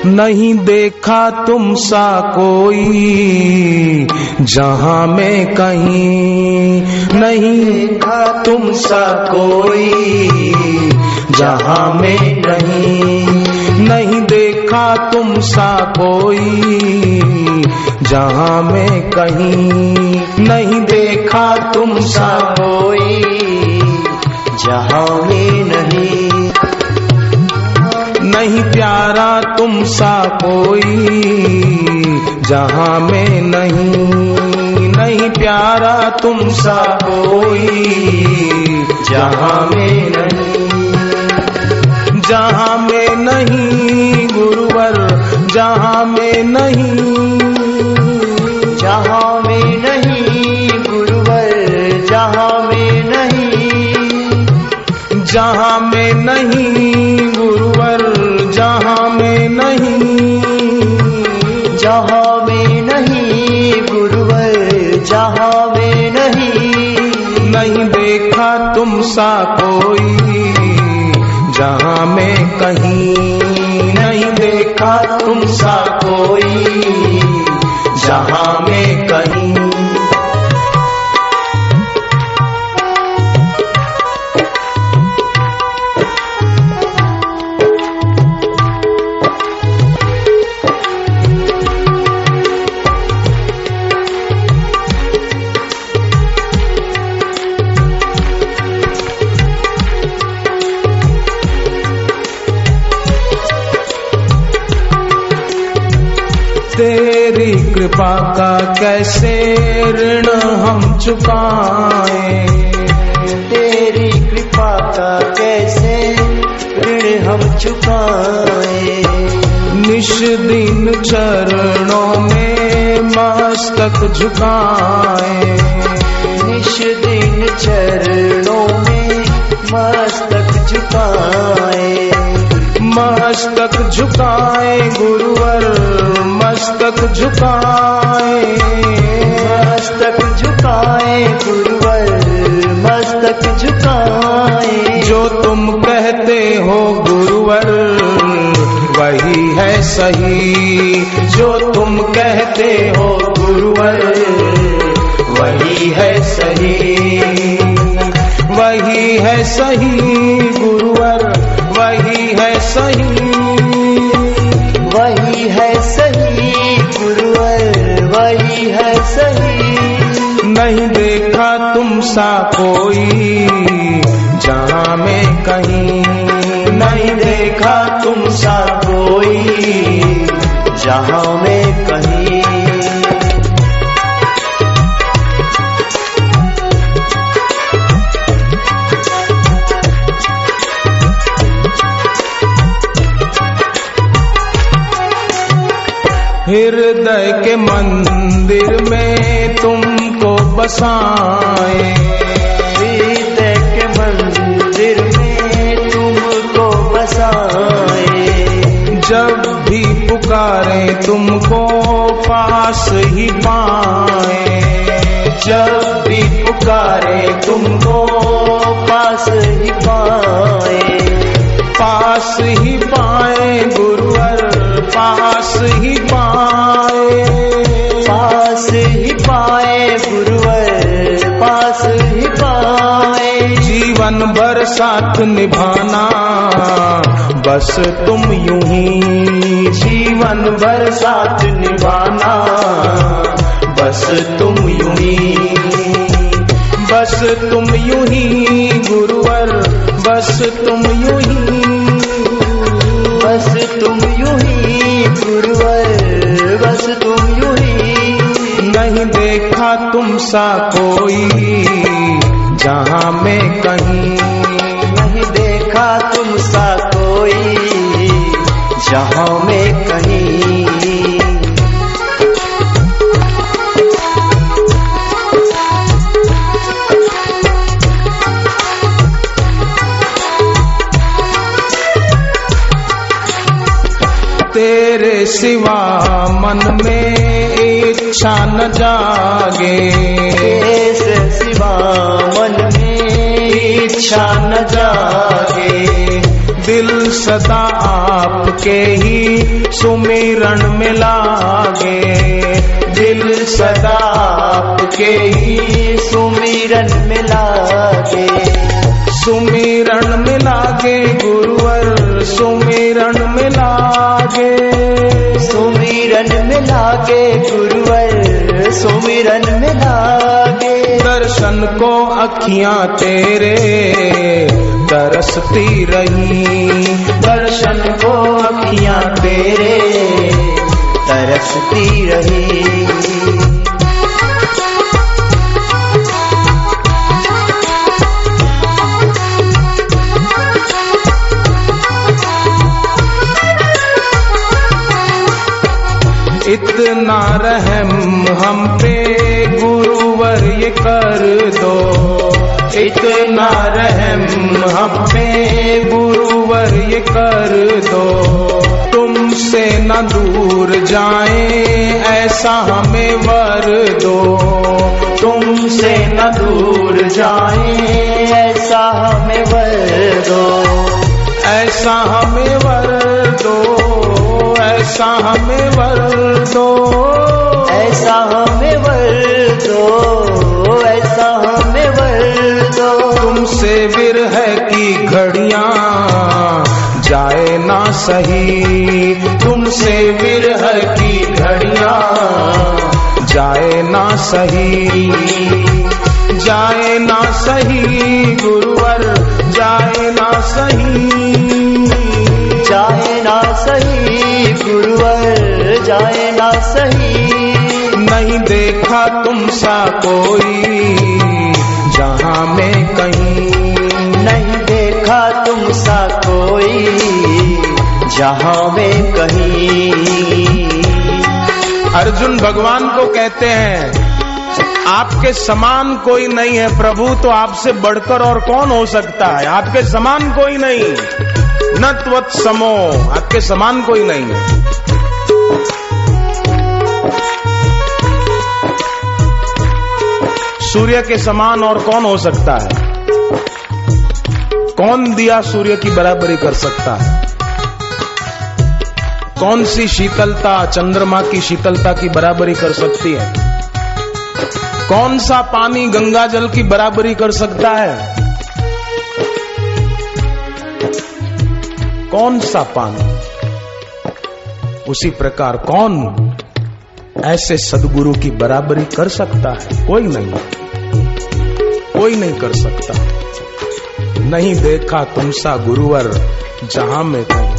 नहीं देखा तुम सा कोई जहां में कहीं, नहीं देखा तुम सा कोई जहां में कहीं, नहीं देखा तुम सा कोई जहां में कहीं, नहीं देखा तुम सा कोई जहां में नहीं। नहीं प्यारा तुम सा कोई जहां में नहीं, नहीं प्यारा तुम सा कोई जहां में नहीं, जहां में नहीं गुरुवर जहां में नहीं, जहां में नहीं गुरुवर जहां में नहीं, जहां में नहीं गुरुवर जहां में नहीं, जहां में नहीं गुरुवर जहां में नहीं। नहीं देखा तुम सा कोई जहां में कहीं, नहीं देखा तुम सा कोई जहां में कहीं। तेरी कृपा का कैसे ऋण हम चुकाएं, तेरी कृपा का कैसे ऋण हम चुकाएं। निश दिन चरणों में मस्तक झुकाएं, निश दिन चरणों में मस्तक झुकाएं, मस्तक झुकाए गुरुवर मस्तक झुकाए, मस्तक झुकाए गुरुवर मस्तक झुकाए। जो तुम कहते हो गुरुवर वही है सही, जो तुम कहते हो गुरुवर वही है सही, वही है सही गुरुवर वही है सही, वही है सही गुरुवर वही है सही। नहीं देखा तुम सा कोई जहां में कहीं, नहीं देखा तुम सा कोई जहां में कहीं। हृदय के मंदिर में तुमको बसाए, हृदय के मंदिर में तुमको बसाए। जब भी पुकारे तुमको पास ही पाए, जब भी पुकारे तुमको पास ही पाए, पास ही पाए गुरुवर पास ही पाए, पास ही पाए गुरुवर पास ही पाए। जीवन भर साथ निभाना बस तुम यूं ही, जीवन भर साथ निभाना बस तुम यूं ही, बस तुम यूं ही गुरुवर बस तुम यूं ही, बस तुम यूं ही गुरुवर बस तुम यूं ही। नहीं देखा तुम सा कोई जहां में कहीं, नहीं देखा तुम सा कोई जहां में कहीं। तेरे सिवा मन में इच्छा न जागे, तेरे सिवा मन में इच्छा न जागे। दिल सदा आपके ही सुमिरन में लागे, दिल सदा आपके ही सुमिरन में लागे। सुमिरन में लागे गुरुवर, सुमिरन में लागे, सुमिरन में लागे गुरुवर, सुमिरन में लागे। दर्शन को अखियां तेरे तरसती रही, दर्शन को अखियां तेरे तरसती रही। इतना रहम हम पे गुरुवर ये कर दो, इतना रहम हम पे गुरुवर ये कर दो। तुमसे न दूर जाए ऐसा हमें वर दो, तुमसे न दूर जाए ऐसा हमें वर दो, ऐसा हमें वर दो, ऐसा हमें वर दो, ऐसा हमें वर दो, ऐसा हमें वर दो। तुमसे विरह की घड़ियां जाए ना सही, तुमसे विरह की घड़ियां जाए ना सही, जाए ना सही गुरुवर, जाए ना सही, जाए ना सही गुरुवर, जाए ना सही। नहीं देखा तुम सा कोई जहां में कहीं, नहीं देखा तुम सा कोई जहां में कहीं। अर्जुन भगवान को कहते हैं आपके समान कोई नहीं है प्रभु, तो आपसे बढ़कर और कौन हो सकता है? आपके समान कोई नहीं, न त्वत् समो, आपके समान कोई नहीं है। सूर्य के समान और कौन हो सकता है? कौन दिया सूर्य की बराबरी कर सकता है? कौन सी शीतलता चंद्रमा की शीतलता की बराबरी कर सकती है? कौन सा पानी गंगा जल की बराबरी कर सकता है? कौन सा पानी? उसी प्रकार कौन ऐसे सद्गुरु की बराबरी कर सकता है? कोई नहीं, कोई नहीं कर सकता। नहीं देखा तुम सा गुरुवर जहां में कहीं।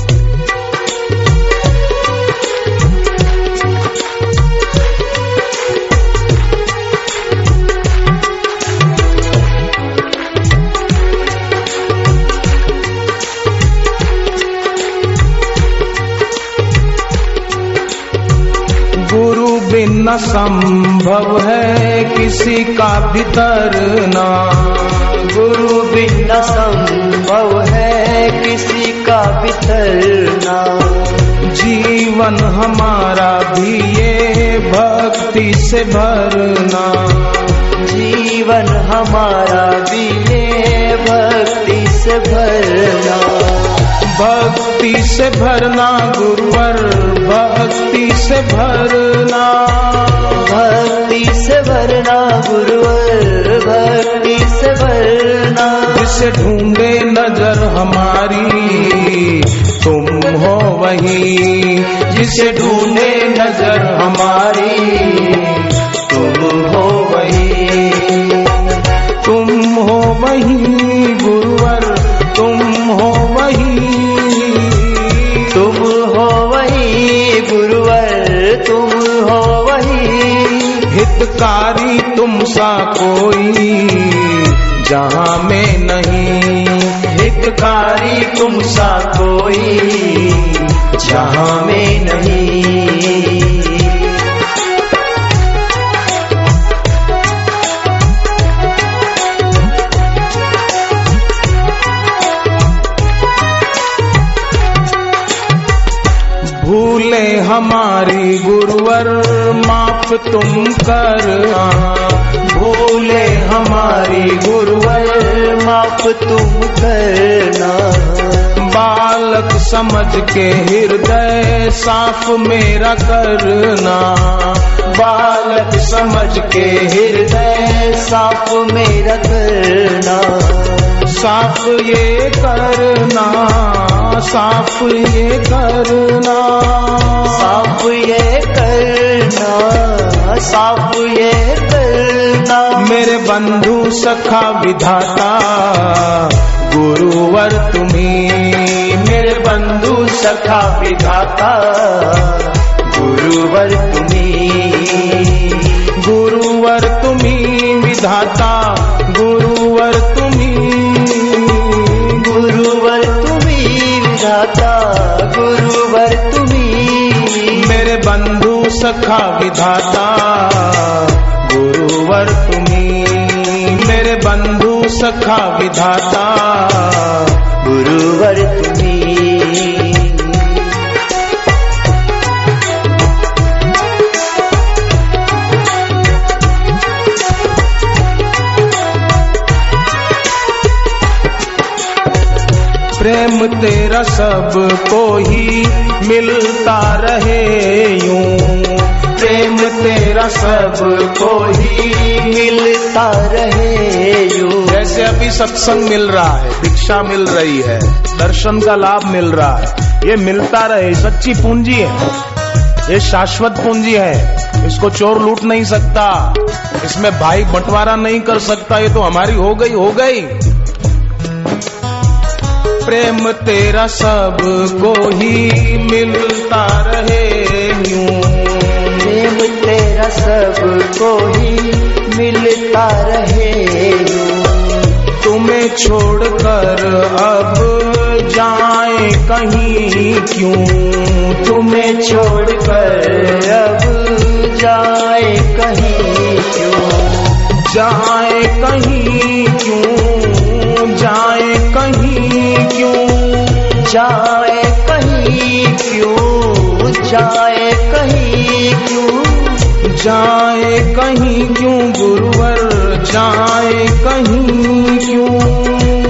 गुरु बिना संभव है किसी का भी तरना, गुरु बिना संभव है किसी का भी तरना। जीवन हमारा भी ये भक्ति से भरना, जीवन हमारा भी ये भक्ति से भरना। भक्ति से भरना गुरुवर, भक्ति से भरना, भक्ति से भरना गुरुवर, भक्ति से भरना। जिसे ढूंढे नजर हमारी तुम हो वही, जिसे ढूंढे नजर हमारी तुम हो वही, तुम हो वही गुरुवर, तुम हो वही, तुम हो वही गुरुवर, तुम हो वही। हितकारी तुम सा कोई जहां में नहीं, हितकारी तुम सा कोई जहां में नहीं। भूले हमारी गुरुवर माफ तुम करना, भूले हमारी गुरुवर माफ तुम करना। बालक समझ के हृदय साफ मेरा करना, बालक समझ के हृदय साफ मेरा करना, साफ ये करना, साफ ये करना, साफ ये करना, साफ ये करना। मेरे बंधु सखा विधाता गुरुवर तुम्ही, मेरे बंधु सखा विधाता गुरुवर तुम्ही, गुरुवर तुम्ही विधाता गुरुवर तुम्ही, गुरुवर तुम्ही विधाता गुरुवर तुम्ही। मेरे बंधु सखा विधाता गुरुवर तुम्ही, मेरे बंधु सखा विधाता गुरुवर तुम्ही। प्रेम तेरा सबको ही मिलता रहे यूं, प्रेम तेरा सबको ही मिलता रहे यूं। जैसे अभी सत्संग मिल रहा है, भिक्षा मिल रही है, दर्शन का लाभ मिल रहा है, ये मिलता रहे, सच्ची पूंजी है, ये शाश्वत पूंजी है, इसको चोर लूट नहीं सकता, इसमें भाई बंटवारा नहीं कर सकता, ये तो हमारी हो गई हो गई। प्रेम तेरा सबको ही मिलता रहे यूं, प्रेम तेरा सबको ही मिलता रहे यूं। तुम्हें छोड़कर अब जाए कहीं क्यों, तुम्हें छोड़कर अब जाए कहीं क्यों, जाए कहीं क्यों, जाए कहीं क्यों, जाए कहीं क्यों, जाए कहीं क्यों, जाए कहीं क्यों गुरुवर, जाए कहीं क्यों,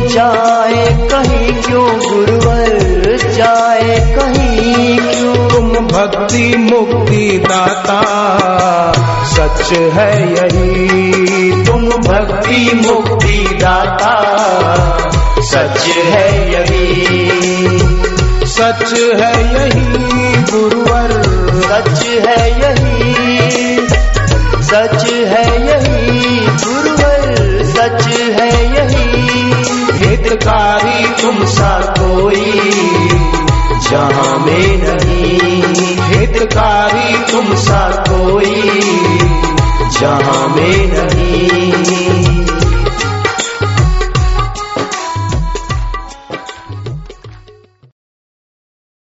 जाए कहीं क्यों गुरुवर, जाए कहीं क्यों। तुम भक्ति मुक्ति दाता सच है यही, तुम भक्ति मुक्ति दाता सच है यही, सच है यही गुरुवर, सच है यही, सच है यही गुरुवर, सच है यही। हितकारी तुम सा कोई जहाँ में नहीं, हितकारी तुम सा कोई जहाँ में नहीं।